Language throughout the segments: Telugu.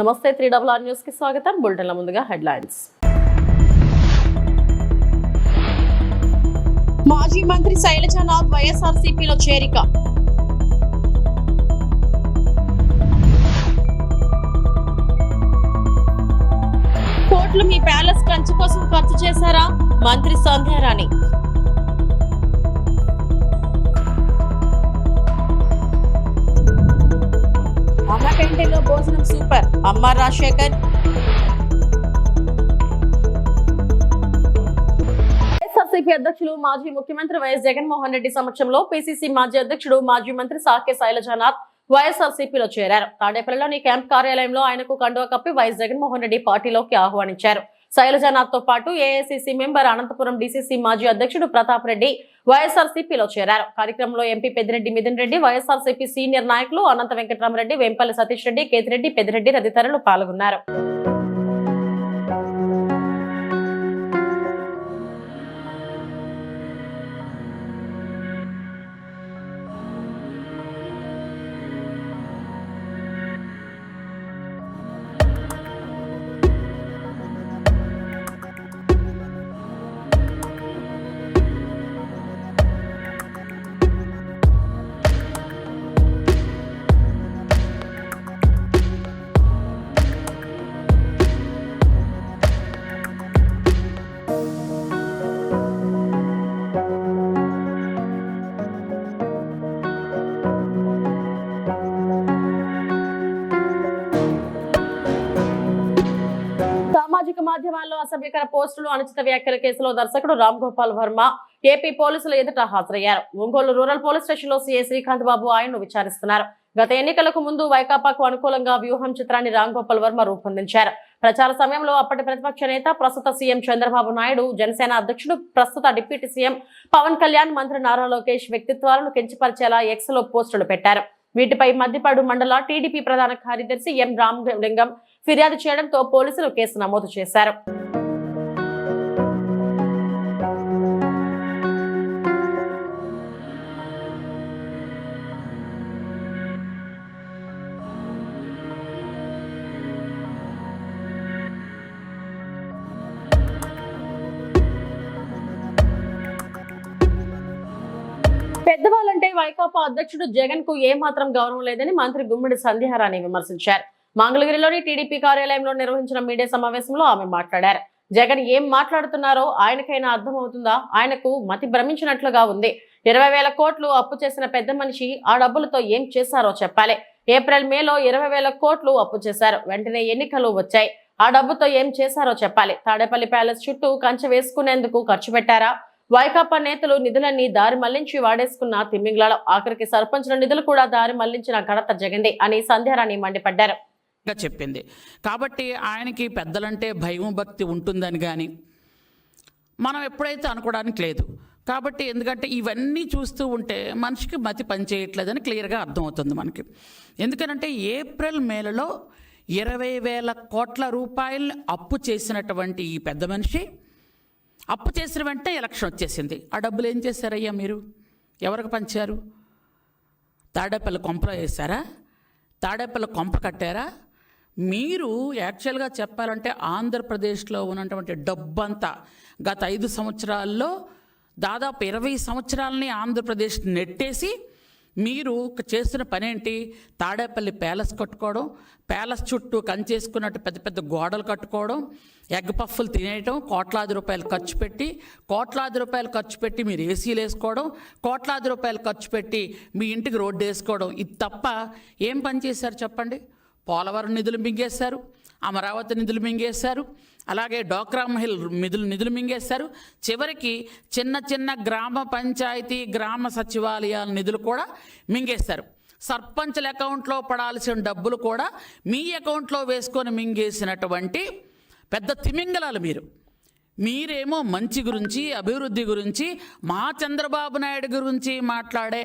నమస్తే 3RR న్యూస్ కి స్వాగతం. బులెటిన్ల ముందుగా హెడ్లైన్స్. మాజీ మంత్రి శైలజానాథ్ వైఎస్ఆర్సీపీలో చేరిక. కోట్లు మీ ప్యాలెస్ కంచె కోసం ఖర్చు చేశారా? మంత్రి సంధ్యారాణి. అమ్మ క్యాంటీన్లో భోజనం సూపర్. అమ్మ రాజశేఖర్. వైఎస్ఆర్సీపీ అధ్యక్షులు మాజీ ముఖ్యమంత్రి వైఎస్ జగన్మోహన్ రెడ్డి సమక్షంలో పిసిసి మాజీ అధ్యక్షుడు మాజీ మంత్రి సాకే శైలజానాథ్ వైఎస్ఆర్సీపీలో చేరారు. తాడేపల్లిలోని క్యాంప్ కార్యాలయంలో ఆయనకు కండువా కప్పి వైఎస్ జగన్మోహన్ రెడ్డి పార్టీలోకి ఆహ్వానించారు. శైలజానాథ్ తో పాటు ఏఐసిసి మెంబర్ అనంతపురం డిసిసి మాజీ అధ్యక్షుడు ప్రతాప్ రెడ్డి వైఎస్ఆర్సీపీలో చేరారు. కార్యక్రమంలో ఎంపీ పెద్దిరెడ్డి మిథున్ రెడ్డి, వైఎస్ఆర్సీపీ సీనియర్ నాయకులు అనంత వెంకటరామరెడ్డి, వేంపల్లి సతీష్ రెడ్డి, కేతిరెడ్డి, పెద్దిరెడ్డి తదితరులు పాల్గొన్నారు. సామాజిక మాధ్యమాల్లో అసభ్యకర పోస్టులు, అనుచిత వ్యాఖ్యల కేసులో దర్శకుడు రామ్ గోపాల్ వర్మ ఏపీ పోలీసుల ఎదుట హాజరయ్యారు. ఒంగోలు రూరల్ పోలీస్ స్టేషన్ లో సీఐ శ్రీకాంత్ బాబు ఆయన్ను విచారిస్తున్నారు. గత ఎన్నికలకు ముందు వైకాపాకు అనుకూలంగా వ్యూహం చిత్రాన్ని రామ్ గోపాల్ వర్మ రూపొందించారు. ప్రచార సమయంలో అప్పటి ప్రతిపక్ష నేత, ప్రస్తుత సీఎం చంద్రబాబు నాయుడు, జనసేన అధ్యక్షుడు, ప్రస్తుత డిప్యూటీ సీఎం పవన్ కళ్యాణ్, మంత్రి నారా లోకేష్ వ్యక్తిత్వాలను కించపరిచేలా ఎక్స్ లో పోస్టులు పెట్టారు. వీటిపై మద్దిపాడు మండల టీడీపీ ప్రధాన కార్యదర్శి ఎం రామలింగం ఫిర్యాదు చేయడంతో పోలీసులు కేసు నమోదు చేశారు. పెద్దవాళ్ళంటే వైకాపా అధ్యక్షుడు జగన్ కు ఏమాత్రం గౌరవం లేదని మంత్రి గుమ్మిడి సంధ్యారాణి విమర్శించారు. మంగళగిరిలోని టీడీపీ కార్యాలయంలో నిర్వహించిన మీడియా సమావేశంలో ఆమె మాట్లాడారు. జగన్ ఏం మాట్లాడుతున్నారో ఆయనకైనా అర్థమవుతుందా? ఆయనకు మతి భ్రమించినట్లుగా ఉంది. 20,000 కోట్లు అప్పు చేసిన పెద్ద మనిషి ఆ డబ్బులతో ఏం చేశారో చెప్పాలి. ఏప్రిల్ మేలో 20,000 కోట్లు అప్పు చేశారు. వెంటనే ఎన్నికలు వచ్చాయి. ఆ డబ్బుతో ఏం చేశారో చెప్పాలి. తాడేపల్లి ప్యాలెస్ చుట్టూ కంచె వేసుకునేందుకు ఖర్చు పెట్టారా? వైకాపా నేతలు నిధులన్నీ దారి మళ్లించి వాడేసుకున్న తిమ్మింగ్లలో ఆఖరికి సర్పంచుల నిధులు కూడా దారి మళ్లించిన ఘనత జగంది అని సంధ్యారాణి మండిపడ్డారు. చెప్పింది కాబట్టి ఆయనకి పెద్దలంటే భయం భక్తి ఉంటుందని కానీ మనం ఎప్పుడైతే అనుకోవడానికి లేదు. కాబట్టి ఎందుకంటే ఇవన్నీ చూస్తూ ఉంటే మనిషికి మతి పనిచేయట్లేదని క్లియర్గా అర్థమవుతుంది మనకి. ఎందుకనంటే ఏప్రిల్ మేలలో 20,000 కోట్ల రూపాయలు అప్పు చేసినటువంటి ఈ పెద్ద మనిషి అప్పు చేసిన వెంటనే ఎలక్షన్ వచ్చేసింది. ఆ డబ్బులు ఏం చేశారయ్యా మీరు? ఎవరికి పంచారు? తాడేపల్లి కొంపలో వేశారా? తాడేపల్లి కొంప కట్టారా? మీరు యాక్చువల్గా చెప్పాలంటే ఆంధ్రప్రదేశ్లో ఉన్నటువంటి డబ్బంతా గత 5 సంవత్సరాల్లో దాదాపు 20 సంవత్సరాలని ఆంధ్రప్రదేశ్ నెట్టేసి మీరు చేస్తున్న పనేంటి? తాడేపల్లి ప్యాలెస్ కట్టుకోవడం, ప్యాలెస్ చుట్టూ కంచేసుకున్నట్టు పెద్ద పెద్ద గోడలు కట్టుకోవడం, ఎగ్ పఫ్ఫులు తినేయటం, కోట్లాది రూపాయలు ఖర్చు పెట్టి మీరు ఏసీలు వేసుకోవడం, కోట్లాది రూపాయలు ఖర్చు పెట్టి మీ ఇంటికి రోడ్డు వేసుకోవడం. ఇది తప్ప ఏం పని చేశారు చెప్పండి? పోలవరం నిధులు మింగేశారు, అమరావతి నిధులు మింగేశారు, అలాగే డోక్రా మహిళ నిధులు మింగేశారు. చివరికి చిన్న చిన్న గ్రామ పంచాయతీ, గ్రామ సచివాలయాల నిధులు కూడా మింగేశారు. సర్పంచుల అకౌంట్లో పడాల్సిన డబ్బులు కూడా మీ అకౌంట్లో వేసుకొని మింగేసినటువంటి పెద్ద తిమింగలాలు మీరేమో మంచి గురించి, అభివృద్ధి గురించి, మా చంద్రబాబు నాయుడు గురించి మాట్లాడే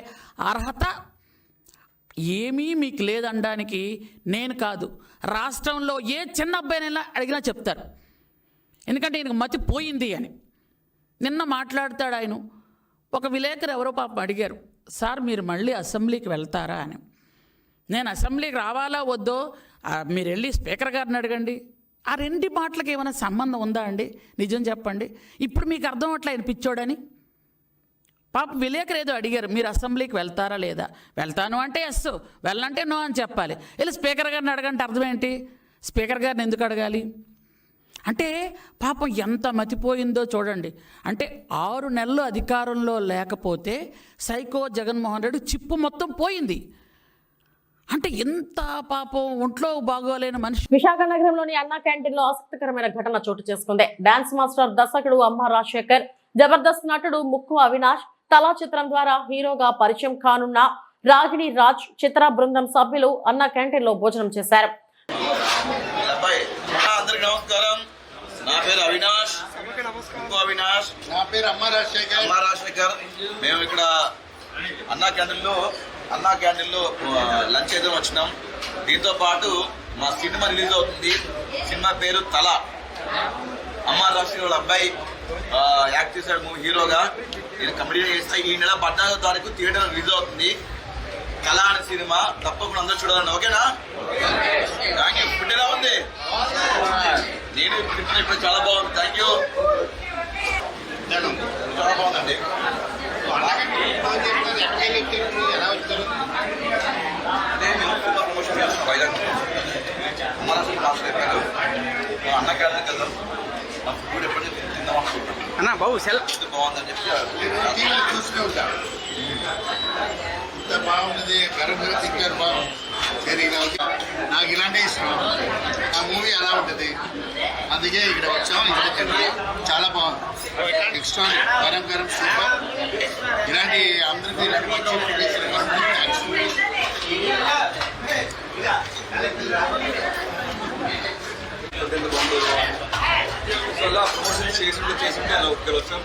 అర్హత ఏమీ మీకు లేదనడానికి నేను కాదు, రాష్ట్రంలో ఏ చిన్న అబ్బాయినైనా అడిగినా చెప్తారు. ఎందుకంటే ఈయనకు మతి పోయింది అని. నిన్న మాట్లాడతాడు ఆయన. ఒక విలేకరు ఎవరో పాపం అడిగారు, సార్ మీరు మళ్ళీ అసెంబ్లీకి వెళ్తారా అని. నేను అసెంబ్లీకి రావాలా వద్దో మీరు వెళ్ళి స్పీకర్ గారిని అడగండి. ఆ రెండు మాటలకు ఏమైనా సంబంధం ఉందా అండి? నిజం చెప్పండి. ఇప్పుడు మీకు అర్థం అవట్లే ఆయన పిచ్చోడని. పాప విలేకరు ఏదో అడిగారు, మీరు అసెంబ్లీకి వెళ్తారా లేదా? వెళ్తాను అంటే ఎస్, వెళ్ళంటే నో అని చెప్పాలి. వెళ్ళి స్పీకర్ గారిని అడగంటే అర్థం ఏంటి? స్పీకర్ గారిని ఎందుకు అడగాలి? అంటే పాపం ఎంత మతిపోయిందో చూడండి. అంటే 6 నెలలు అధికారంలో లేకపోతే సైకో జగన్మోహన్ రెడ్డి చిప్పు మొత్తం పోయింది. అంటే ఎంత పాపం ఒంట్లో బాగోలేని మనిషి. విశాఖ నగరంలోని అన్నా క్యాంటీన్ లో ఆసక్తికరమైన ఘటన చోటు చేసుకుంది. డాన్స్ మాస్టర్ దర్శకుడు అమ్మ రాజశేఖర్, జబర్దస్త్ నటుడు ముక్కు అవినాష్, తలా చిత్రం ద్వారా హీరోగా పరిచయం కానున్న రాగిణి రాజ్ చిత్ర బృందం సభ్యులు అన్నా క్యాంటీన్ లో భోజనం చేశారు. అందరికి నమస్కారం. నా పేరు అవినాష్, ముక్కు అవినాష్. నా పేరు అమ్మ రాజశేఖర్. మేము ఇక్కడ అన్నా క్యాంటీన్లో లంచ్ చేద్దాం వచ్చినాం. దీంతో పాటు మా సినిమా రిలీజ్ అవుతుంది. సినిమా పేరు తల. అమ్మ రాజశేఖర్ వాళ్ళ అబ్బాయి యాక్ట్ చేశాడు హీరోగా. నేను కంప్లీట్ చేస్తా. ఈ నెల 14వ తారీఖు థియేటర్ రిలీజ్ అవుతుంది. కళ అనే సినిమా తప్పకుండా అందరూ చూడాలండి. ఓకేనా? Thank you. ఫుడ్ ఎలా ఉంది? నేను ఇప్పుడు చాలా బాగుంది. Thank you. చాలా బాగుందండి. అదే మేము సినిమా ప్రమోషన్ చేస్తాం వైజాగ్. అన్న క్యాడర్ కదా, మా ఫుడ్ ఎప్పటి నుంచి తిందాం అనుకుంటాం. అన్న బాబు సెల్ బాగుందని చెప్పి చూస్తూ ఉంటాం. ఇంత బాగుంది, గర్వంగా తింటారు. బాగుంది. సరే, నాకు ఇలాంటి ఇష్టం. ఆ మూవీ అలా ఉంటుంది, అందుకే ఇక్కడ వచ్చాం. ఇక్కడ తింటే చాలా బాగుంది. Next garam garam super. ఇలాంటి అందరికీ ఇలాంటి మంచి ఫుడ్ ఇచ్చిన ప్రమోషన్ చేసుకుంటే అలా ఒక్కరు వచ్చాం.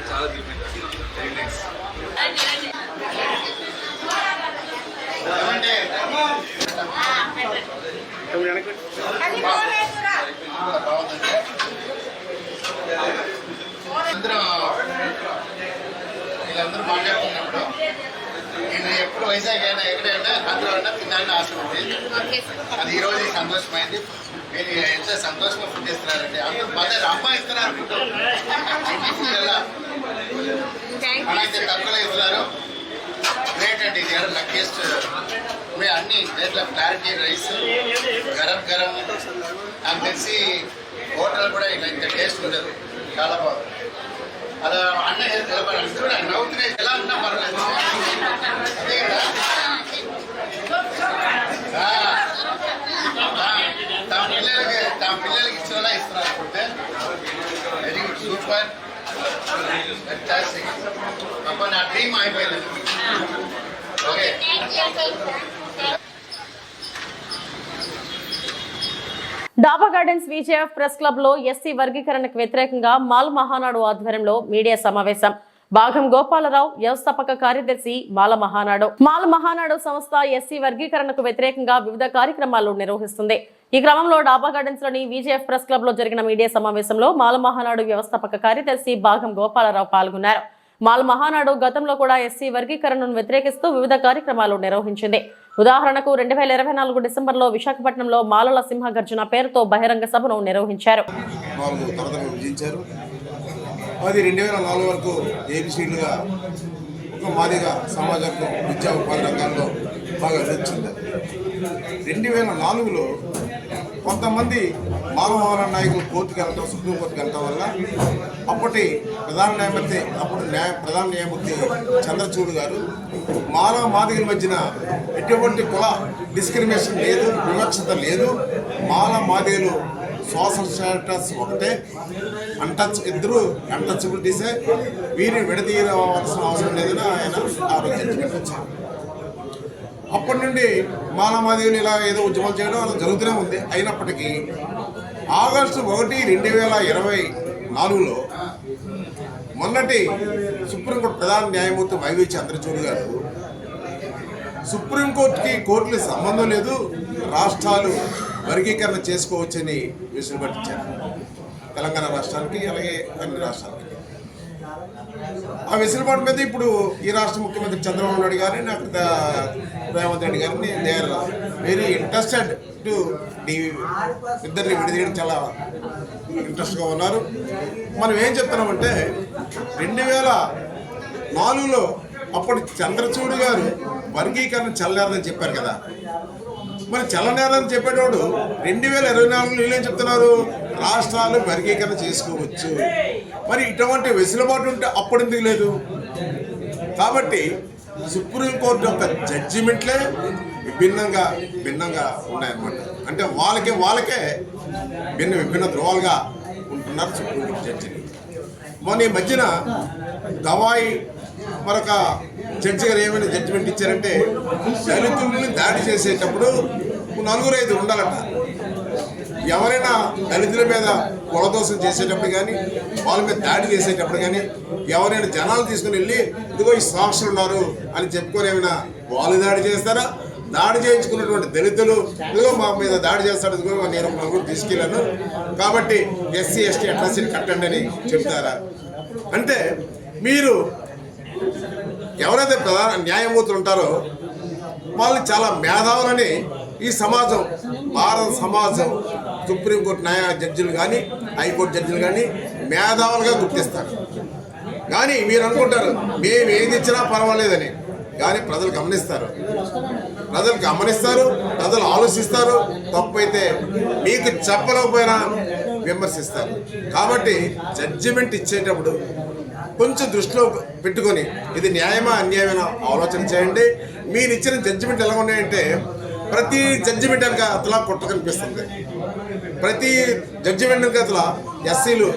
చాలా వీళ్ళందరూ మాట్లాడుతున్నప్పుడు నేను ఎప్పుడు వైజాగ్ అయినా ఎక్కడైనా అందరూ అయినా తినాలని ఆశ ఉంది. అది ఈరోజు సంతోషమైంది. మీరు ఎంత సంతోషంగా ఫుడ్ ఇస్తున్నారంటే అందరూ మదర్ అమ్మ ఇస్తున్నారు. మనైతే తక్కువలో ఇస్తున్నారు. గ్రేట్ అండి. ఇది లక్కీస్ట్. ఇప్పుడు అన్ని దేంట్లో క్లారిటీ రైస్ గరం గరం. నాకు తెలిసి హోటల్ కూడా ఇలా ఇంత టేస్ట్ ఉండదు. చాలా బాగుంది. అలా అన్న నిలబడాలి. నవ్వుతున్నాయి. ఎలా ఉన్నా పర్వాలేదు. అదే కదా తమ పిల్లలకి ఇచ్చేలా ఇస్తున్నారు అనుకుంటే. Very good, super, fantastic. అబ్బా, నా డ్రీమ్ అయిపోయింది. ఓకే. డాబా గార్డెన్స్ విజేఎఫ్ ప్రెస్ క్లబ్ లో ఎస్సీ వర్గీకరణకు వ్యతిరేకంగా మాల్ మహానాడు ఆధ్వర్యంలో మీడియా సమావేశం. భాగం గోపాలరావు, వ్యవస్థాపక కార్యదర్శి మాల మహానాడు సంస్థ ఎస్సీ వర్గీకరణకు వ్యతిరేకంగా వివిధ కార్యక్రమాలు నిర్వహిస్తుంది. ఈ క్రమంలో డాబా గార్డెన్స్ లోని విజేఎఫ్ ప్రెస్ క్లబ్ లో జరిగిన మీడియా సమావేశంలో మాల మహానాడు వ్యవస్థాపక కార్యదర్శి భాగం గోపాలరావు పాల్గొన్నారు. మాల్ మహానాడు గతంలో కూడా ఎస్సీ వర్గీకరణను వ్యతిరేకిస్తూ వివిధ కార్యక్రమాలు నిర్వహించింది. ఉదాహరణకు 2024 డిసెంబర్లో విశాఖపట్నంలో మాలల సింహగర్జన పేరుతో బహిరంగ సభను నిర్వహించారు. అది 2004 వరకు ఏబిసిడ్లుగా ఒక మాదిగా సమాజంలో విద్యా ఉపాధి రంగాల్లో బాగా వచ్చింది. 2004లో కొంతమంది మానవ నాయకులు కోర్టుకు వెళ్ళటం, సుప్రీంకోర్టుకు వెళ్ళటం వల్ల అప్పటి ప్రధాన న్యాయమూర్తి చంద్రచూడ్ గారు మాదిగల మధ్యన ఎటువంటి కుల డిస్క్రిమినేషన్ లేదు, వివక్షత లేదు. మాదిగలు సోషల్ స్టేటస్ ఒకటే, ఇద్దరు అన్టచబిలిటీసే, వీరిని విడదీయవలసిన అవసరం లేదని ఆయన ఆలోచించారు. అప్పటి నుండి మాదిగలు ఇలా ఏదో ఉద్యమాలు చేయడం అలా జరుగుతూనే ఉంది. అయినప్పటికీ ఆగస్టు 1, 2024లో మొన్నటి సుప్రీంకోర్టు ప్రధాన న్యాయమూర్తి వైవి చంద్రచూడ్ గారు సుప్రీంకోర్టుకి కోర్టుకి సంబంధం లేదు, రాష్ట్రాలు వర్గీకరణ చేసుకోవచ్చని వెసులుబట్టించారు. తెలంగాణ రాష్ట్రానికి, అలాగే అన్ని రాష్ట్రాలకి. ఆ వెసులుబాటు మీద ఇప్పుడు ఈ రాష్ట్ర ముఖ్యమంత్రి చంద్రబాబు నాయుడు గారిని నాకు రేవంత్ రెడ్డి గారిని they are very interested to ఇద్దరిని విడదీయడం చాలా ఇంట్రెస్ట్గా ఉన్నారు. మనం ఏం చెప్తున్నామంటే 2004లో అప్పుడు చంద్రచూడ్ గారు వర్గీకరణ చల్లనేరని చెప్పారు కదా. మరి చల్లనేరని చెప్పేటోడు 2024లో వీళ్ళేం చెప్తున్నారు, రాష్ట్రాలు వర్గీకరణ చేసుకోవచ్చు. మరి ఇటువంటి వెసులుబాటు ఉంటే అప్పుడు ఎందుకు లేదు? కాబట్టి సుప్రీంకోర్టు యొక్క జడ్జిమెంట్లే భిన్నంగా ఉన్నాయన్నమాట. అంటే వాళ్ళకే విభిన్న ధ్రువాలుగా ఉంటున్నారు సుప్రీంకోర్టు జడ్జిని. మొన్న ఈ మధ్యన గవాయి మరొక జడ్జి గారు ఏమైనా జడ్జిమెంట్ ఇచ్చారంటే, దళితుల్ని దాడి చేసేటప్పుడు 4-5 ఉండాలట. ఎవరైనా దళితుల మీద కులదోషం చేసేటప్పుడు కానీ, వాళ్ళ మీద దాడి చేసేటప్పుడు కానీ, ఎవరైనా జనాలు తీసుకుని వెళ్ళి ఇదిగో ఈ సాక్షులు ఉన్నారు అని చెప్పుకొని ఏమైనా వాళ్ళు దాడి చేస్తారా? దాడి చేయించుకున్నటువంటి దళితులు ఇదిగో మా మీద దాడి చేస్తాడు, ఇదిగో నేను ఒక నలుగురు తీసుకెళ్ళాను కాబట్టి SC ST అట్రాసిటీ కట్టండి అని చెప్తారా? అంటే మీరు ఎవరైతే ప్రధాన న్యాయమూర్తులు ఉంటారో వాళ్ళు చాలా మేధావులని ఈ సమాజం, భారత సమాజం, సుప్రీంకోర్టు న్యాయ జడ్జిలు కానీ, హైకోర్టు జడ్జిలు కానీ మేధావులుగా గుర్తిస్తారు. కానీ మీరు అనుకుంటారు మేము ఏది ఇచ్చినా పర్వాలేదని. కానీ ప్రజలు గమనిస్తారు, ప్రజలు ఆలోచిస్తారు. తప్పైతే మీకు చెప్పలేకపోయినా విమర్శిస్తారు. కాబట్టి జడ్జిమెంట్ ఇచ్చేటప్పుడు కొంచెం దృష్టిలో పెట్టుకొని ఇది న్యాయమా అన్యాయమా ఆలోచన చేయండి. మీరు ఇచ్చిన జడ్జిమెంట్ ఎలా ఉన్నాయంటే ప్రతి జడ్జిమెంట్ వెనక అతలా కుట్ర కనిపిస్తుంది. ప్రతి జడ్జిమెంట్ వెనక అతలా ఎస్సీలు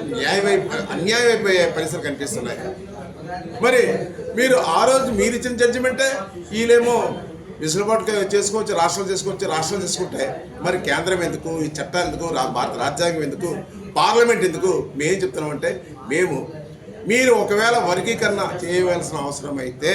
అన్యాయం అయిపోయే పరిస్థితులు కనిపిస్తున్నాయి. మరి మీరు ఆ రోజు మీరు ఇచ్చిన జడ్జిమెంటే వీళ్ళేమో వెసులుబాటు చేసుకోవచ్చు, రాష్ట్రాలు చేసుకుంటే మరి కేంద్రం ఎందుకు, ఈ చట్టాలు ఎందుకు, భారత రాజ్యాంగం ఎందుకు, పార్లమెంట్ ఎందుకు? మేమేం చెప్తున్నామంటే మీరు ఒకవేళ వర్గీకరణ చేయవలసిన అవసరం అయితే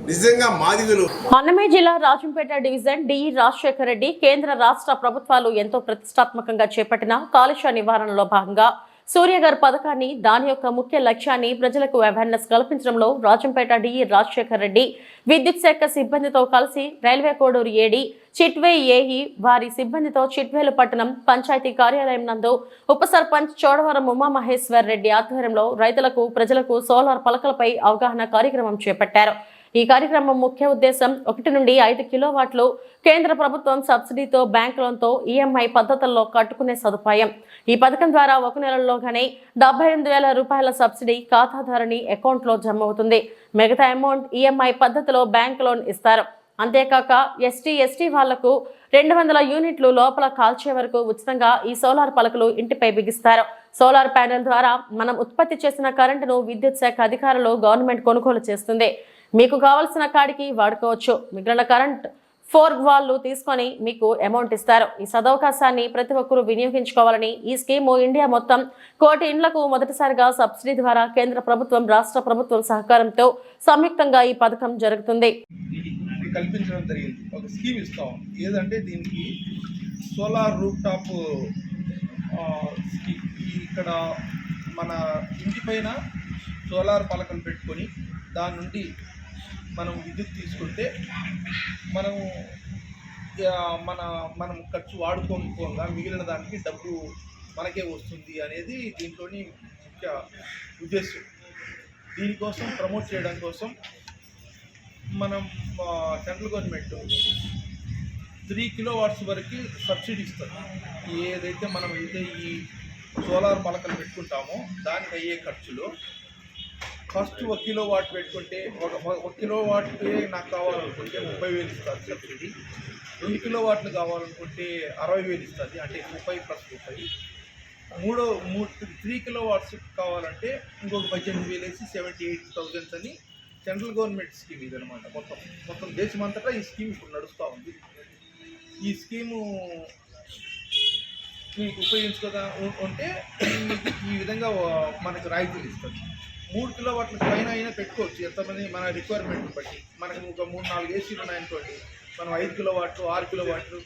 నిజంగా మాదిగలు. అన్నమయ్య జిల్లా రాజంపేట డివిజన్ డి రాజశేఖర రెడ్డి కేంద్ర రాష్ట్ర ప్రభుత్వాలు ఎంతో ప్రతిష్టాత్మకంగా చేపట్టిన కాలుష్య నివారణలో భాగంగా సూర్యగారి పథకాన్ని, దాని యొక్క ముఖ్య లక్ష్యాన్ని ప్రజలకు అవేర్నెస్ కల్పించడంలో రాజంపేట డి రాజశేఖర రెడ్డి విద్యుత్ శాఖ సిబ్బందితో కలిసి రైల్వే కోడూరు ఏడి చిట్వే ఏఈ వారి సిబ్బందితో చిట్వేలు పట్టణం పంచాయతీ కార్యాలయం నందు ఉప సర్పంచ్ చోడవరం ఉమామహేశ్వర్ రెడ్డి ఆధ్వర్యంలో రైతులకు, ప్రజలకు సోలార్ పలకలపై అవగాహన కార్యక్రమం చేపట్టారు. ఈ కార్యక్రమం ముఖ్య ఉద్దేశం 1 నుండి 5 కిలోవాట్లు కేంద్ర ప్రభుత్వం సబ్సిడీతో బ్యాంక్ లోన్తో EMI పద్ధతుల్లో కట్టుకునే సదుపాయం. ఈ పథకం ద్వారా 1 నెలలోగానే 78,000 రూపాయల సబ్సిడీ ఖాతాదారుని అకౌంట్లో జమ అవుతుంది. మిగతా అమౌంట్ EMI పద్ధతిలో బ్యాంక్ లోన్ ఇస్తారు. అంతేకాక ST వాళ్లకు 200 యూనిట్లు లోపల కాల్చే వరకు ఉచితంగా ఈ సోలార్ పలకలు ఇంటిపై బిగిస్తారు. సోలార్ ప్యానెల్ ద్వారా మనం ఉత్పత్తి చేసిన కరెంటును విద్యుత్ శాఖ అధికారులు గవర్నమెంట్ కొనుగోలు చేస్తుంది. మీకు కావాల్సిన కాడికి వాడుకోవచ్చు. మిగిలిన కరెంట్ 4 వాళ్ళు తీసుకొని మీకు అమౌంట్ ఇస్తారు. ఈ సదవకాశాన్ని ప్రతి ఒక్కరూ వినియోగించుకోవాలని ఈ స్కీము ఇండియా మొత్తం 1 కోటి ఇండ్లకు మొదటిసారిగా సబ్సిడీ ద్వారా కేంద్ర ప్రభుత్వం, రాష్ట్ర ప్రభుత్వం సహకారంతో సంయుక్తంగా ఈ పథకం జరుగుతుంది. కల్పించడం జరిగింది. ఒక స్కీమ్ ఇస్తాం. ఏదంటే దీనికి సోలార్ రూఫ్ టాప్ స్కీమ్. ఇక్కడ మన ఇంటి పైన సోలార్ పలకలు పెట్టుకొని దాని నుండి మనం విద్యుత్ తీసుకుంటే మనం ఖర్చు వాడుకోగా మిగిలిన దానికి డబ్బు మనకే వస్తుంది అనేది దీంట్లోని ముఖ్య ఉద్దేశం. దీనికోసం ప్రమోట్ చేయడం కోసం మనం సెంట్రల్ గవర్నమెంట్ 3 కిలోవాట్స్ వరకు సబ్సిడీ ఇస్తుంది. ఏదైతే మనం అయితే ఈ సోలార్ పలకలు పెట్టుకుంటామో దానికి అయ్యే ఖర్చులో ఫస్ట్ 1 కిలోవాట్ పెట్టుకుంటే 1 కిలోవాట్కే నాకు కావాలనుకుంటే 30,000 ఇస్తుంది సబ్సిడీ. 2 కిలోవాట్లు కావాలనుకుంటే 60,000 ఇస్తుంది, అంటే 30 ప్లస్ 30. 3 కిలోవాట్స్ కావాలంటే ఇంకొక 18,000 వేసి 78,000 అని సెంట్రల్ గవర్నమెంట్ స్కీమ్ ఇది అనమాట. మొత్తం దేశమంతటా ఈ స్కీమ్ ఇప్పుడు నడుస్తూ ఉంది. ఈ స్కీము మీకు ఉపయోగించుకోగా ఉంటే ఈ విధంగా మనకు రాయితీలు ఇస్తుంది. 3 కిలోవాట్ల పైన అయినా పెట్టుకోవచ్చు, ఎంతమంది మన రిక్వైర్మెంట్ బట్టి. మనకు ఒక 3-4 ఏసీలు ఉన్నాయనుకోండి, మనం 5 కిలోవాట్లు 6 కిలోవాట్లు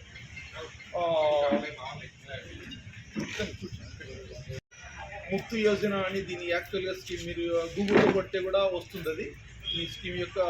ముఫ్త్ యోజన అని దీని యాక్చువల్గా స్కీమ్ మీరు గూగుల్లో కొట్టే కూడా వస్తుంది. అది ఈ స్కీమ్ యొక్క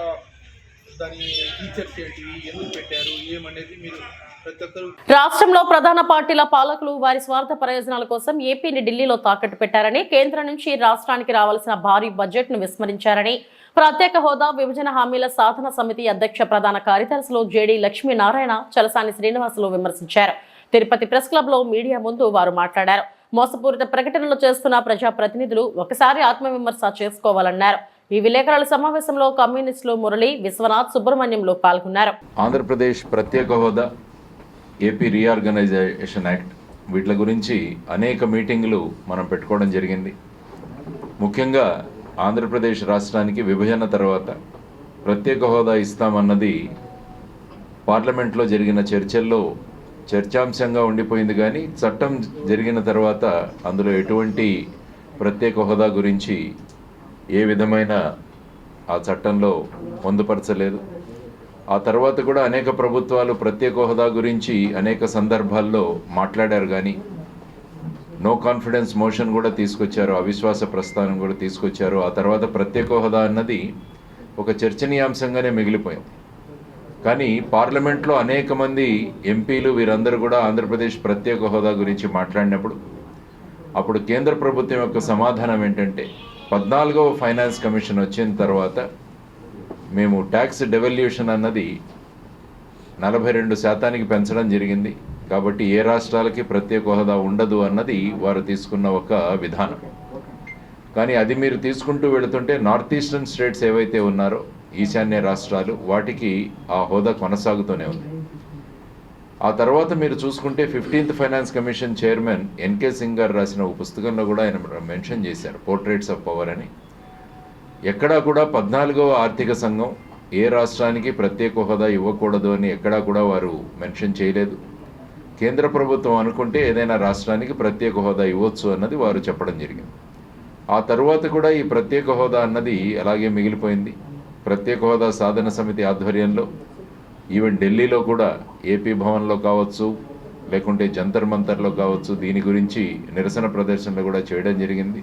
దాని ఫీచర్స్ ఏంటివి, ఎందుకు పెట్టారు, ఏమనేది మీరు ప్రతి ఒక్కరు. రాష్ట్రంలో ప్రధాన పార్టీల పాలకులు వారి స్వార్థ ప్రయోజనాల కోసం ఏపీని ఢిల్లీలో తాకట్టు పెట్టారని, కేంద్రం నుంచి రాష్ట్రానికి రావాల్సిన భారీ బడ్జెట్ ను విస్మరించారని ప్రత్యేక హోదా విభజన హామీల సాధన సమితి అధ్యక్ష ప్రధాన కార్యదర్శులు జేడీ లక్ష్మీనారాయణ, చలసాని శ్రీనివాసులు విమర్శించారు. తిరుపతి ప్రెస్ క్లబ్ లో మీడియా ముందు వారు మాట్లాడారు. మోసపూరిత ప్రకటనలు చేస్తున్న ప్రజాప్రతినిధులు ఒకసారి ఆత్మవిమర్శ చేసుకోవాలన్నారు. ఈ విలేకరుల సమావేశంలో కమ్యూనిస్టులు మురళి, విశ్వనాథ్, సుబ్రహ్మణ్యంలు పాల్గొన్నారు. ఆంధ్రప్రదేశ్ ప్రత్యేక హోదా, ఏపీ రీఆర్గనైజేషన్ యాక్ట్ వీటి గురించి అనేక మీటింగులు మనం పెట్టుకోవడం జరిగింది. ముఖ్యంగా ఆంధ్రప్రదేశ్ రాష్ట్రానికి విభజన తర్వాత ప్రత్యేక హోదా ఇస్తామన్నది పార్లమెంట్లో జరిగిన చర్చల్లో చర్చాంశంగా ఉండిపోయింది. కానీ చట్టం జరిగిన తర్వాత అందులో ఎటువంటి ప్రత్యేక హోదా గురించి ఏ విధమైన ఆ చట్టంలో పొందుపరచలేదు. ఆ తర్వాత కూడా అనేక ప్రభుత్వాలు ప్రత్యేక హోదా గురించి అనేక సందర్భాల్లో మాట్లాడారు. కానీ నో కాన్ఫిడెన్స్ మోషన్ కూడా తీసుకొచ్చారు, అవిశ్వాస ప్రస్థానం కూడా తీసుకొచ్చారు. ఆ తర్వాత ప్రత్యేక హోదా అన్నది ఒక చర్చనీయాంశంగానే మిగిలిపోయింది. కానీ పార్లమెంట్లో అనేక మంది ఎంపీలు వీరందరూ కూడా ఆంధ్రప్రదేశ్ ప్రత్యేక హోదా గురించి మాట్లాడినప్పుడు అప్పుడు కేంద్ర ప్రభుత్వం యొక్క సమాధానం ఏంటంటే, 14వ ఫైనాన్స్ కమిషన్ వచ్చిన తర్వాత మేము ట్యాక్స్ డెవల్యూషన్ అన్నది 42% పెంచడం జరిగింది. కాబట్టి ఏ రాష్ట్రాలకి ప్రత్యేక హోదా ఉండదు అన్నది వారు తీసుకున్న ఒక విధానం. కానీ అది మీరు తీసుకుంటూ వెళుతుంటే నార్త్ ఈస్టర్న్ స్టేట్స్ ఏవైతే ఉన్నారో, ఈశాన్య రాష్ట్రాలు, వాటికి ఆ హోదా కొనసాగుతూనే ఉంది. ఆ తర్వాత మీరు చూసుకుంటే 15th finance commission chairman NK Singh గారు రాసిన ఒక పుస్తకంలో కూడా ఆయన మెన్షన్ చేశారు, పోర్ట్రేట్స్ ఆఫ్ పవర్ అని. ఎక్కడా కూడా 14వ ఆర్థిక సంఘం ఏ రాష్ట్రానికి ప్రత్యేక హోదా ఇవ్వకూడదు అని ఎక్కడా కూడా వారు మెన్షన్ చేయలేదు. కేంద్ర ప్రభుత్వం అనుకుంటే ఏదైనా రాష్ట్రానికి ప్రత్యేక హోదా ఇవ్వచ్చు అన్నది వారు చెప్పడం జరిగింది. ఆ తర్వాత కూడా ఈ ప్రత్యేక హోదా అన్నది అలాగే మిగిలిపోయింది. ప్రత్యేక హోదా సాధన సమితి ఆధ్వర్యంలో ఈవెన్ ఢిల్లీలో కూడా ఏపీ భవన్లో కావచ్చు, లేకుంటే జంతర్ మంతర్లో కావచ్చు, దీని గురించి నిరసన ప్రదర్శనలు కూడా చేయడం జరిగింది.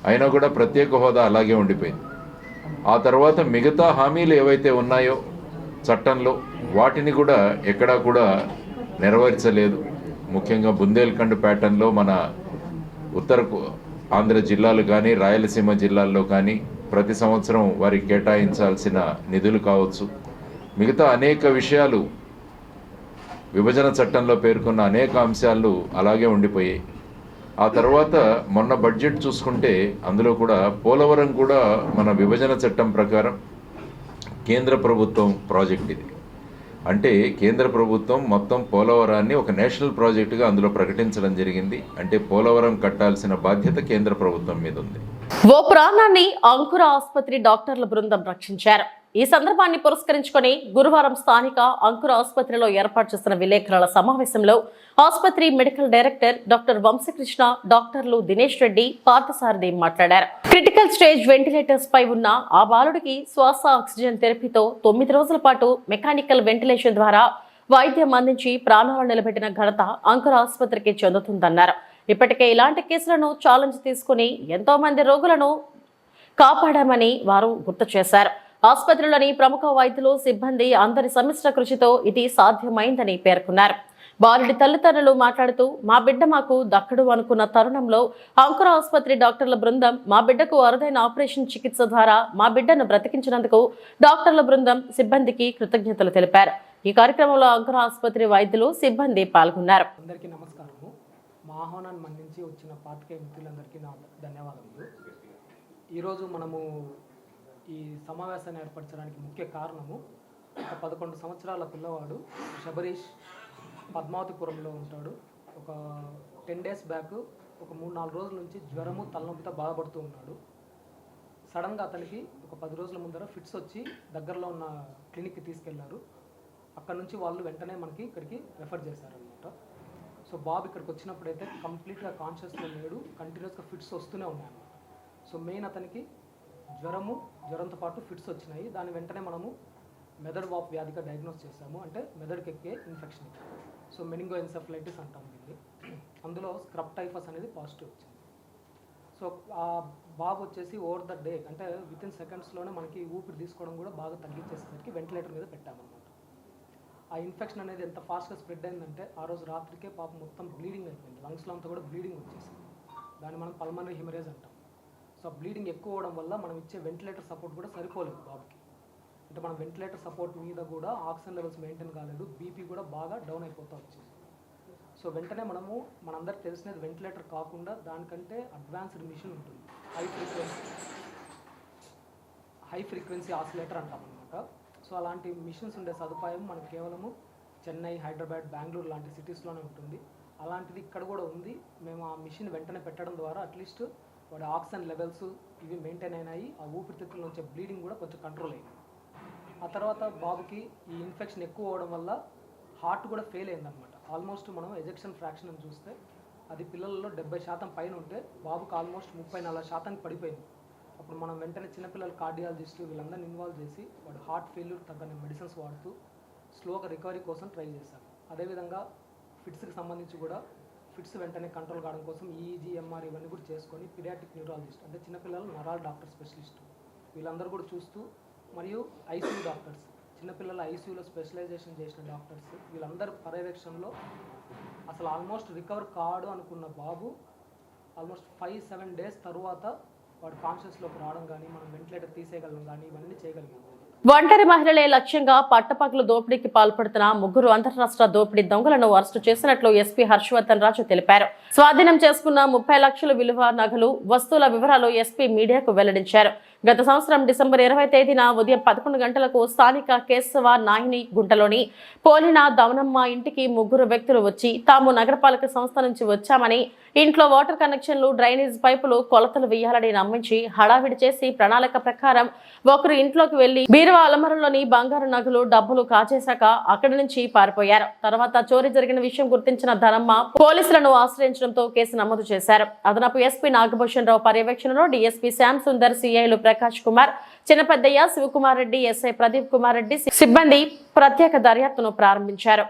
అయినా కూడా ప్రత్యేక హోదా అలాగే ఉండిపోయింది. ఆ తర్వాత మిగతా హామీలు ఏవైతే ఉన్నాయో చట్టంలో, వాటిని కూడా ఎక్కడా కూడా నెరవేర్చలేదు. ముఖ్యంగా బుందేల్ఖండ్ ప్యాటర్న్లో మన ఉత్తర ఆంధ్ర జిల్లాలు కానీ, రాయలసీమ జిల్లాల్లో కానీ ప్రతి సంవత్సరం వారికి కేటాయించాల్సిన నిధులు కావచ్చు, మిగతా అనేక విషయాలు, విభజన చట్టంలో పేర్కొన్న అనేక అంశాలు అలాగే ఉండిపోయాయి. ఆ తర్వాత మొన్న బడ్జెట్ చూసుకుంటే అందులో కూడా పోలవరం కూడా మన విభజన చట్టం ప్రకారం కేంద్ర ప్రభుత్వం ప్రాజెక్ట్ ఇది. అంటే కేంద్ర ప్రభుత్వం మొత్తం పోలవరాన్ని ఒక నేషనల్ ప్రాజెక్టుగా అందులో ప్రకటించడం జరిగింది. అంటే పోలవరం కట్టాల్సిన బాధ్యత కేంద్ర ప్రభుత్వం మీద ఉంది. ఓ ప్రాణాన్ని అంకుర ఆసుపత్రి డాక్టర్ల బృందం రక్షించారు. ఈ సందర్భాన్ని పురస్కరించుకొని గురువారం స్థానిక అంకుర ఆసుపత్రిలో ఏర్పాటు చేసిన విలేకరుల సమావేశంలో ఆసుపత్రి మెడికల్ డైరెక్టర్ డాక్టర్ వంశకృష్ణ, డాక్టర్లు దినేష్ రెడ్డి, పార్థసారథి మాట్లాడారు. క్రిటికల్ స్టేజ్ వెంటిలేటర్స్ పై ఉన్న ఆ బాలుడికి శ్వాస ఆక్సిజన్ థెరపీతో 9 రోజుల పాటు మెకానికల్ వెంటిలేషన్ ద్వారా వైద్యం అందించి ప్రాణాలు నిలబెట్టిన ఘనత అంకుర ఆసుపత్రికి చెందుతుందన్నారు. ఇప్పటికే ఇలాంటి కేసులను ఛాలెంజ్ తీసుకుని ఎంతో మంది రోగులను కాపాడామని వారు గుర్తు చేశారు. ఆసుపత్రిలోని ప్రముఖ వైద్యులు, సిబ్బంది అందరి సమిష్ట కృషితో ఇది సాధ్యమైందని పేర్కొన్నారు. బాలుడి తల్లిదండ్రులు మాట్లాడుతూ, మా బిడ్డ మాకు దక్కడు అనుకున్న తరుణంలో అంకుర ఆసుపత్రి డాక్టర్ల బృందం మా బిడ్డకు అరుదైన ఆపరేషన్ చికిత్స ద్వారా మా బిడ్డను బ్రతికించినందుకు డాక్టర్ల బృందం, సిబ్బందికి కృతజ్ఞతలు తెలిపారు. ఈ కార్యక్రమంలో అంకుర ఆసుపత్రి వైద్యులు, సిబ్బంది పాల్గొన్నారు. అందరికీ నమస్కారము. మా ఆహ్వానాన్ని మన్నించి వచ్చిన పాత్రికేయ మిత్రులందరికీ నా ధన్యవాదములు. ఈరోజు మనము ఈ సమావేశాన్ని ఏర్పరచడానికి ముఖ్య కారణము, ఒక 11 సంవత్సరాల పిల్లవాడు శబరీష్ పద్మావతిపురంలో ఉంటాడు. ఒక 10 days బ్యాక్ ఒక 3-4 రోజుల నుంచి జ్వరము, తలనొప్పితో బాధపడుతూ ఉన్నాడు. సడన్గా అతనికి ఒక 10 రోజుల ముందర ఫిట్స్ వచ్చి దగ్గరలో ఉన్న క్లినిక్కి తీసుకెళ్లారు. అక్కడ నుంచి వాళ్ళు వెంటనే మనకి ఇక్కడికి రెఫర్ చేశారనమాట. సో బాబు ఇక్కడికి వచ్చినప్పుడైతే కంప్లీట్గా కాన్షియస్లో లేడు, కంటిన్యూస్గా ఫిట్స్ వస్తూనే ఉన్నాయన్నమాట. సో మెయిన్ అతనికి జ్వరంతో పాటు ఫిట్స్ వచ్చినాయి. దాని వెంటనే మనము మెదడు వాపు వ్యాధిగా డయాగ్నోస్ చేసాము. అంటే మెదడుకి ఎక్కే ఇన్ఫెక్షన్. సో మెనింగో ఎన్సెఫలైటిస్ అంటాం దీన్ని. అందులో స్క్రబ్ టైఫస్ అనేది పాజిటివ్ వచ్చింది. సో ఆ బాబు వచ్చేసి ఓవర్ ద డే అంటే వితిన్ సెకండ్స్లోనే మనకి ఊపిరి తీసుకోవడం కూడా బాగా తగ్గించేసరికి వెంటిలేటర్ మీద పెట్టామన్నమాట. ఆ ఇన్ఫెక్షన్ అనేది ఎంత ఫాస్ట్గా స్ప్రెడ్ అయిందంటే ఆ రోజు రాత్రికే పాప మొత్తం బ్లీడింగ్ అయిపోయింది, లంగ్స్లో అంతా కూడా బ్లీడింగ్ వచ్చేసింది. దాన్ని మనం పల్మనరీ హిమరేజ్ అంటాం. సో బ్లీడింగ్ ఎక్కువ అవడం వల్ల మనం ఇచ్చే వెంటిలేటర్ సపోర్ట్ కూడా సరిపోలేదు బాబుకి. అంటే మనం వెంటిలేటర్ సపోర్ట్ మీద కూడా ఆక్సిజన్ లెవెల్స్ మెయింటైన్ కాలేదు, బీపీ కూడా బాగా డౌన్ అయిపోతూ వచ్చింది. సో వెంటనే మనందరికి తెలిసినది వెంటిలేటర్ కాకుండా దానికంటే అడ్వాన్స్డ్ మిషన్ ఉంటుంది, హై ఫ్రీక్వెన్సీ ఆసిలేటర్ అంటాం అనమాట. సో అలాంటి మిషన్స్ ఉండే సదుపాయం మనకు కేవలము చెన్నై, హైదరాబాద్, బెంగళూరు లాంటి సిటీస్లోనే ఉంటుంది. అలాంటిది ఇక్కడ కూడా ఉంది. మేము ఆ మిషన్ వెంటనే పెట్టడం ద్వారా అట్లీస్ట్ వాడి ఆక్సిజన్ లెవెల్స్ ఇవి మెయింటైన్ అయినాయి, ఆ ఊపిరితిత్తుల నుంచి బ్లీడింగ్ కూడా కొంచెం కంట్రోల్ అయింది. ఆ తర్వాత బాబుకి ఈ ఇన్ఫెక్షన్ ఎక్కువ అవడం వల్ల హార్ట్ కూడా ఫెయిల్ అయిందనమాట. ఆల్మోస్ట్ మనం ఎజెక్షన్ ఫ్రాక్షన్ అని చూస్తే అది పిల్లల్లో 70% పైన ఉంటే బాబుకి ఆల్మోస్ట్ 34% పడిపోయింది. అప్పుడు మనం వెంటనే చిన్నపిల్లల కార్డియాలజిస్టు వీళ్ళందరినీ ఇన్వాల్వ్ చేసి వాడు హార్ట్ ఫెయిల్యూర్ తగ్గని మెడిసిన్స్ వాడుతూ స్లోగా రికవరీ కోసం ట్రై చేశాం. అదేవిధంగా ఫిట్స్కి సంబంధించి కూడా ఫిట్స్ వెంటనే కంట్రోల్ కావడం కోసం ఈఈజీ, ఎంఆర్ ఇవన్నీ కూడా చేసుకొని పీడియాట్రిక్ న్యూరాలజిస్ట్ అంటే చిన్నపిల్లల నరాల డాక్టర్ స్పెషలిస్ట్ వీళ్ళందరూ కూడా చూస్తూ, మరియు ఐసీయూ డాక్టర్స్ చిన్నపిల్లల ఐసీయూలో స్పెషలైజేషన్ చేసిన డాక్టర్స్ వీళ్ళందరి పర్యవేక్షణలో అసలు ఆల్మోస్ట్ రికవర్ కాడు అనుకున్న బాబు ఆల్మోస్ట్ 5-7 డేస్ తర్వాత వాడు కాన్షియస్లోకి రావడం కానీ మనం వెంటిలేటర్ తీసేయగలం కానీ ఇవన్నీ చేయగలిగాం. ఒంటరి మహిళలే లక్ష్యంగా పట్టపగలు దోపిడీకి పాల్పడుతున్న 3 అంతర్రాష్ట్ర దోపిడీ దొంగలను అరెస్టు చేసినట్లు ఎస్పీ హర్షవర్ధన్ రాజు తెలిపారు. స్వాధీనం చేసుకున్న 30 లక్షల విలువ నగలు, వస్తువుల వివరాలు ఎస్పీ మీడియాకు వెల్లడించారు. గత సంవత్సరం డిసెంబర్ 20 తేదీన ఉదయం 11 గంటలకు స్థానిక కేశవ నాయిని గుంటలోని పోలిన దవనమ్మ ఇంటికి 3 వ్యక్తులు వచ్చి తాము నగరపాలక సంస్థ నుంచి వచ్చామని, ఇంట్లో వాటర్ కనెక్షన్లు, డ్రైనేజ్ పైపులు కొలతలు వేయాలని నమ్మించి హడావిడి చేసి ప్రణాళిక ప్రకారం ఒకరు ఇంట్లోకి వెళ్లి బీరువా అలమరలోని బంగారు నగలు, డబ్బులు కాజేశాక అక్కడి నుంచి పారిపోయారు. తర్వాత చోరీ జరిగిన విషయం గుర్తించిన ధనమ్మ పోలీసులను ఆశ్రయించడంతో కేసు నమోదు చేశారు. అదనపు ఎస్పీ నాగభూషణ్ రావు పర్యవేక్షణలో డీఎస్పీ శ్యామ్ సుందర్, సిఐలు ప్రకాష్ కుమార్, చిన్నపెద్దయ్య, శివకుమార్ రెడ్డి, ఎస్ఐ ప్రదీప్ కుమార్ రెడ్డి సిబ్బంది ప్రత్యేక దర్యాప్తును ప్రారంభించారు.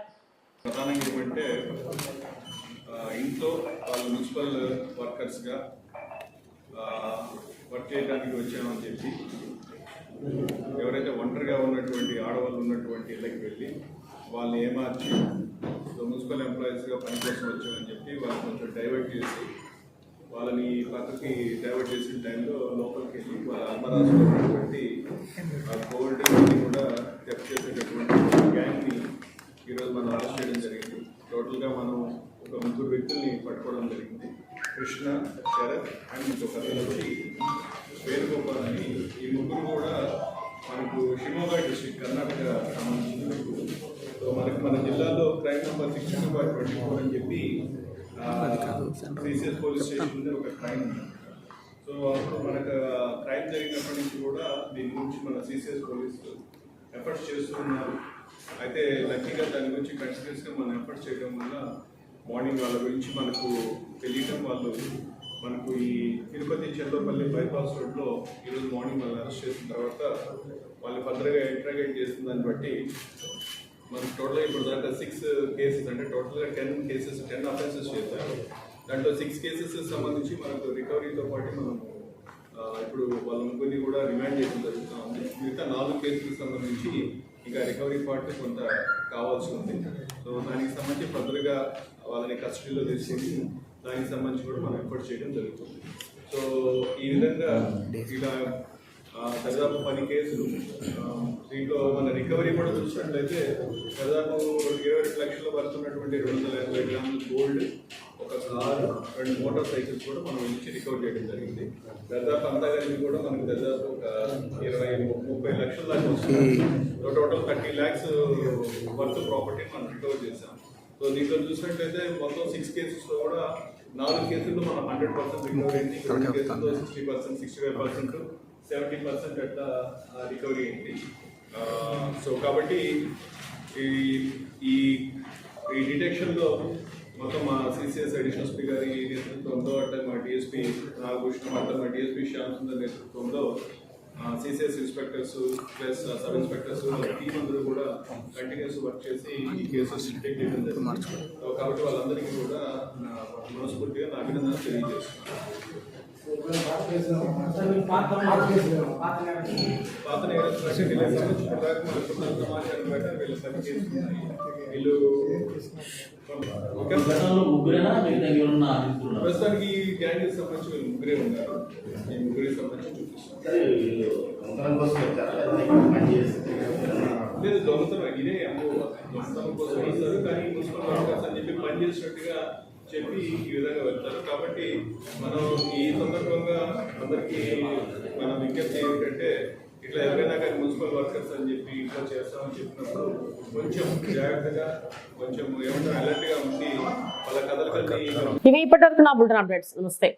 ఇంట్లో వాళ్ళు మున్సిపల్ వర్కర్స్గా వర్క్ చేయడానికి వచ్చామని చెప్పి ఎవరైతే ఒంటరిగా ఉన్నటువంటి ఆడవాళ్ళు ఉన్నటువంటి ఇళ్ళకి వెళ్ళి వాళ్ళని ఏమార్చి మున్సిపల్ ఎంప్లాయీస్గా పని కోసం వచ్చామని చెప్పి వాళ్ళు కొంచెం డైవర్ట్ చేసి వాళ్ళని పక్కకి డైవర్ట్ చేసిన టైంలో లోపలికి వెళ్ళి వాళ్ళ అల్మరాసులో ఉన్నటువంటి గోల్డ్ ఇవన్నీ కూడా థెఫ్ట్ చేసేటటువంటి గ్యాంగ్ని ఈరోజు మనం అరెస్ట్ చేయడం జరిగింది. టోటల్గా మనం ఒక 3 వ్యక్తుల్ని పట్టుకోవడం జరిగింది. కృష్ణ, శరత్ అండ్ ఇంకొక వచ్చి వేణుగోపాల్ అని. ఈ 3 కూడా మనకు షిమోగా డిస్ట్రిక్ట్, కర్ణాటక సంబంధించిన. సో మనకు మన జిల్లాలో క్రైమ్ నెంబర్ 62/24 అని చెప్పి సిసిఎస్ పోలీస్ స్టేషన్ మీద ఒక క్రైమ్ ఉంది. సో అప్పుడు మనకు క్రైమ్ జరిగినప్పటి నుంచి కూడా దీని గురించి మన సిసిఎస్ పోలీసు ఎఫర్ట్స్ చేస్తున్నారు. అయితే లక్కీగా దాని గురించి కంటిన్యూస్గా మనం ఎఫర్ట్స్ చేయడం వల్ల మార్నింగ్ వాళ్ళ గురించి మనకు తెలియటం, వాళ్ళు మనకు ఈ తిరుపతి చెల్లపల్లి బైపాస్ రోడ్లో ఈరోజు మార్నింగ్ వాళ్ళు అరెస్ట్ చేసిన తర్వాత వాళ్ళు ఫర్దర్గా ఇంట్రాగేట్ చేసిన దాన్ని బట్టి మనకు టోటల్గా ఇప్పుడు దాకా 6 కేసెస్ అంటే టోటల్గా 10 అఫెన్సెస్ చేశారు. దాంట్లో 6 కేసెస్ సంబంధించి మనకు రికవరీతో పాటు మనం ఇప్పుడు వాళ్ళ ముగ్గురిని కూడా రిమాండ్ చేయడం జరుగుతూ ఉంది. మిగతా 4 కేసులకు సంబంధించి ఇంకా రికవరీ పార్ట్ కొంత కావాల్సి ఉంది. సో దానికి సంబంధించి ఫర్దర్గా వాళ్ళని కస్టడీలో తీసుకొని దానికి సంబంధించి కూడా మనం ఎఫర్ట్ చేయడం జరుగుతుంది. సో ఈ విధంగా ఇలా దాదాపు 10 కేసులు. దీంట్లో మన రికవరీ కూడా చూసినట్లయితే దాదాపు 22 లక్షల పడుతున్నటువంటి 250 గ్రాముల గోల్డ్, ఒక కారు, 2 మోటార్ సైకిల్స్ కూడా మనం ఇచ్చి రికవర్ చేయడం జరిగింది. దాదాపు అంతా కలిపి కూడా మనకు దాదాపు ఒక 20-30 లక్షల దాకా వస్తుంది. టోటల్ 30 lakhs వర్త్ ప్రాపర్టీ మనం రికవర్ చేసాం. సో దీంట్లో చూసినట్లయితే మొత్తం 6 కేసెస్లో కూడా 4 కేసుల్లో మనం 100% రికవరీ అయింది. 2 కేసుల్లో 60%, 65%, 70% అట్లా రికవరీ అయింది. సో కాబట్టి ఈ డిటెక్షన్లో మొత్తం మా సిసిఎస్ అడిషనల్ ఎస్పీ గారి నేతృత్వంలో, అట్లా మా డిఎస్పీ నాగభూషణ్, అట్లా మా డిఎస్పీ శ్యామ్ సుందర్ నేతృత్వంలో CCS inspectors plus sub inspectors team అందరూ కూడా కంటిన్యూస్ వర్క్ చేసి ఈ కేసెస్ డిటెక్ట్ చేయడం జరిగింది. కాబట్టి వాళ్ళందరికీ కూడా మనస్ఫూర్తిగా నా అభినందనలు తెలియజేస్తున్నాను. పాత నేరస్తుల సమాచారం బట్టి వీళ్ళ పని చేస్తున్నాయి. వీళ్ళు ప్రస్తుతానికి గ్యాంగ్ సంబంధించి వీళ్ళు ముగ్గురే ఉన్నారు. ఈ ముగ్గురికి సంబంధించి చూపిస్తారు. లేదు దొంగతనం ఇదే దొంగతనం కోసం వస్తారు, కానీ మున్సిపల్ వర్కర్స్ అని చెప్పి పని చేసినట్టుగా చెప్పి ఈ విధంగా వెళ్తారు. కాబట్టి మనం ఈ సందర్భంగా అందరికీ మన విజ్ఞప్తి ఏమిటంటే, ఇట్లా ఎవరైనా కానీ మున్సిపల్ వర్కర్స్ అని చెప్పి ఇట్లా చేస్తామని చెప్పినప్పుడు కొంచెం జాగ్రత్తగా, కొంచెం ఏమంటారు అలర్ట్గా ఉండి వాళ్ళ కథలకల్ని ఇవి ఇప్పటివరకు నా బులెటిన్ అప్డేట్స్. నమస్తే.